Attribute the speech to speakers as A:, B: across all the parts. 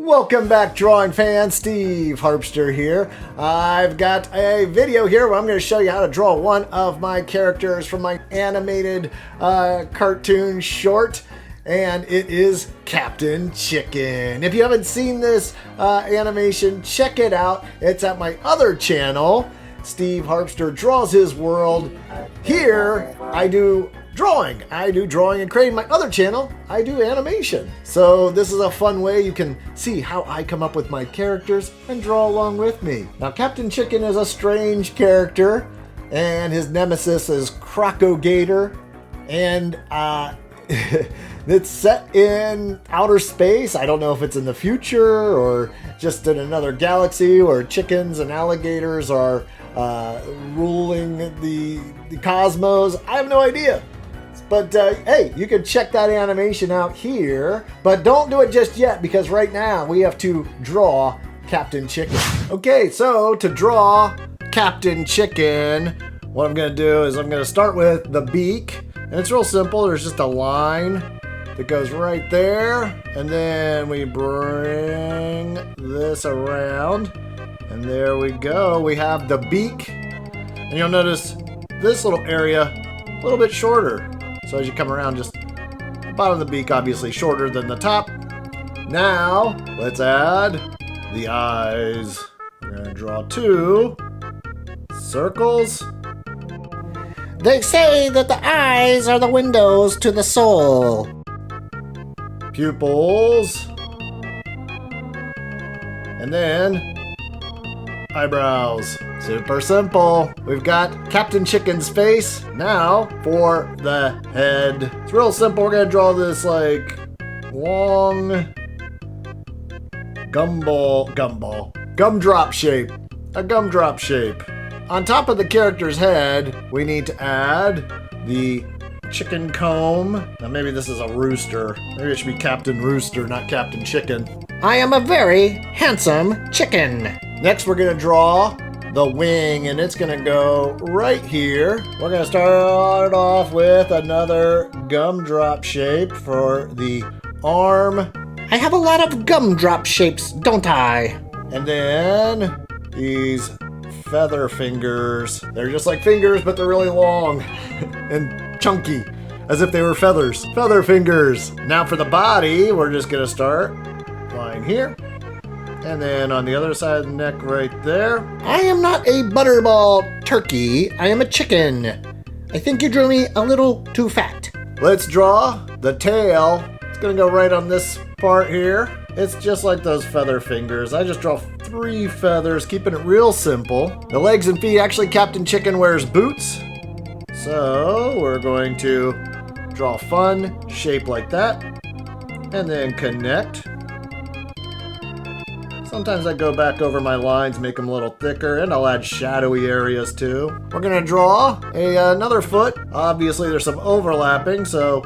A: Welcome back, drawing fans. Steve Harpster here. I've got a video here where I'm going to show you how to draw one of my characters from my animated cartoon short, and it is Captain Chicken. If you haven't seen this animation, check it out. It's at my other channel, Steve Harpster Draws His World. Here, I do drawing. And creating. My other channel, I do animation. So this is a fun way you can see how I come up with my characters and draw along with me. Now, Captain Chicken is a strange character, and his nemesis is Crocogator, and it's set in outer space. I don't know if it's in the future or just in another galaxy where chickens and alligators are ruling the cosmos. I have no idea. But hey, you can check that animation out here, but don't do it just yet because right now we have to draw Captain Chicken. Okay, so to draw Captain Chicken, what I'm gonna do is I'm gonna start with the beak, and it's real simple. There's just a line that goes right there, and then we bring this around, and there we go. We have the beak, and you'll notice this little area a little bit shorter. So as you come around, just the bottom of the beak, obviously shorter than the top. Now, let's add the eyes. We're gonna draw 2 circles.
B: They say that the eyes are the windows to the soul.
A: Pupils. And then eyebrows. Super simple. We've got Captain Chicken's face. Now for the head. It's real simple. We're gonna draw this like long gumdrop shape. A gumdrop shape. On top of the character's head, we need to add the chicken comb. Now maybe this is a rooster. Maybe it should be Captain Rooster, not Captain Chicken.
B: I am a very handsome chicken.
A: Next, we're gonna draw the wing, and it's gonna go right here. We're gonna start off with another gumdrop shape for the arm.
B: I have a lot of gumdrop shapes, don't I?
A: And then these feather fingers. They're just like fingers, but they're really long and chunky, as if they were feathers. Feather fingers. Now for the body, we're just gonna start line here. And then on the other side of the neck right there.
B: I am not a butterball turkey. I am a chicken. I think you drew me a little too fat.
A: Let's draw the tail. It's gonna go right on this part here. It's just like those feather fingers. I just draw 3 feathers, keeping it real simple. The legs and feet, actually Captain Chicken wears boots. So we're going to draw a fun shape like that. And then connect. Sometimes I go back over my lines, make them a little thicker, and I'll add shadowy areas too. We're gonna draw another foot. Obviously there's some overlapping, so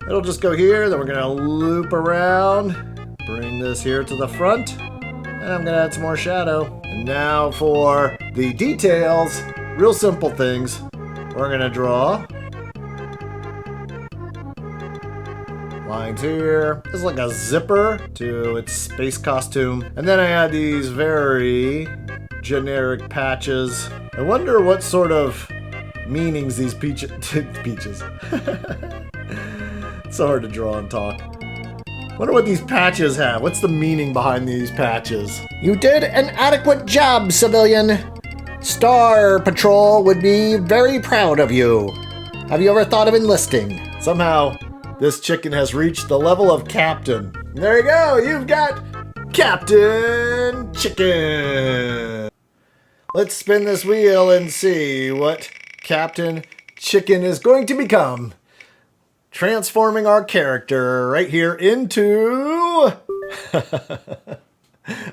A: it'll just go here, then we're gonna loop around, bring this here to the front, and I'm gonna add some more shadow. And now for the details, real simple things. We're gonna draw lines here. This is like a zipper to its space costume. And then I add these very generic patches. I wonder what sort of meanings these peaches. It's so hard to draw and talk. Wonder what these patches have. What's the meaning behind these patches?
B: You did an adequate job, civilian. Star Patrol would be very proud of you. Have you ever thought of enlisting?
A: Somehow, this chicken has reached the level of captain. There you go, you've got Captain Chicken. Let's spin this wheel and see what Captain Chicken is going to become. Transforming our character right here into...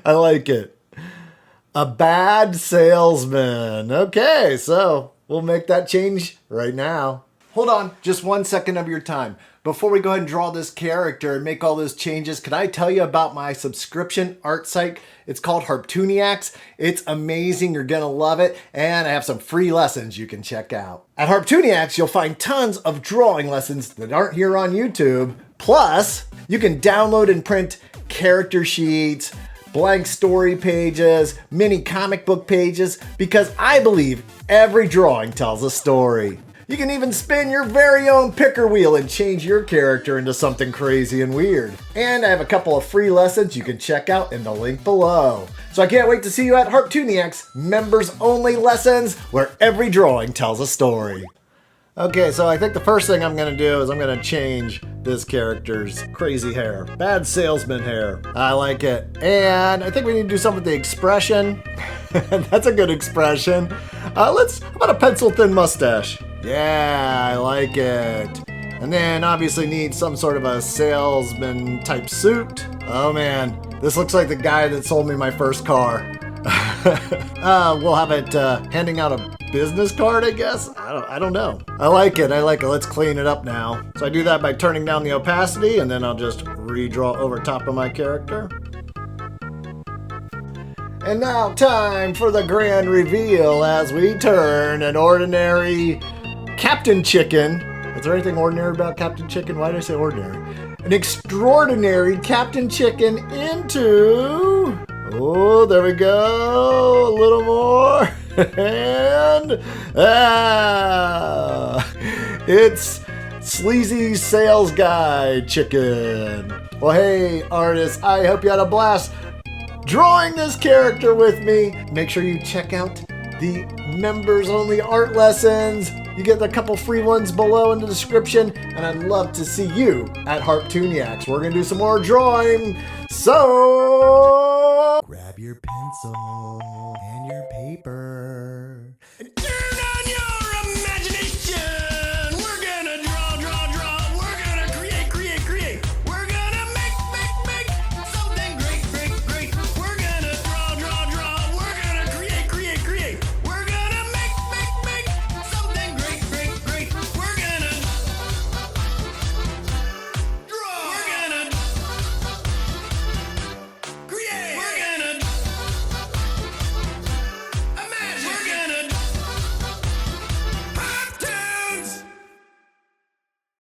A: I like it. A bad salesman. Okay, so we'll make that change right now. Hold on just 1 second of your time. before we go ahead and draw this character and make all those changes, can I tell you about my subscription art site? It's called Harptooniacs. It's amazing. You're going to love it. And I have some free lessons you can check out. At Harptooniacs, you'll find tons of drawing lessons that aren't here on YouTube. Plus, you can download and print character sheets, blank story pages, mini comic book pages, because I believe every drawing tells a story. You can even spin your very own picker wheel and change your character into something crazy and weird. And I have a couple of free lessons you can check out in the link below. So I can't wait to see you at Harptooniacs members only lessons, where every drawing tells a story. Okay, so I think the first thing I'm gonna do is I'm gonna change this character's crazy hair. Bad salesman hair. I like it. And I think we need to do something with the expression. That's a good expression. How about a pencil thin mustache? Yeah, I like it. And then obviously need some sort of a salesman type suit. Oh man, this looks like the guy that sold me my first car. We'll have it handing out a business card, I guess. I don't know. I like it. Let's clean it up now. So I do that by turning down the opacity, and then I'll just redraw over top of my character. And now time for the grand reveal as we turn an ordinary Captain Chicken. Is there anything ordinary about Captain Chicken? Why did I say ordinary? An extraordinary Captain Chicken into... Oh, there we go. A little more. And it's sleazy sales guy chicken. Well, hey, artists, I hope you had a blast drawing this character with me. Make sure you check out the members only art lessons. You get a couple free ones below in the description, and I'd love to see you at Harptooniacs. We're gonna do some more drawing, so grab your pencil and your paper.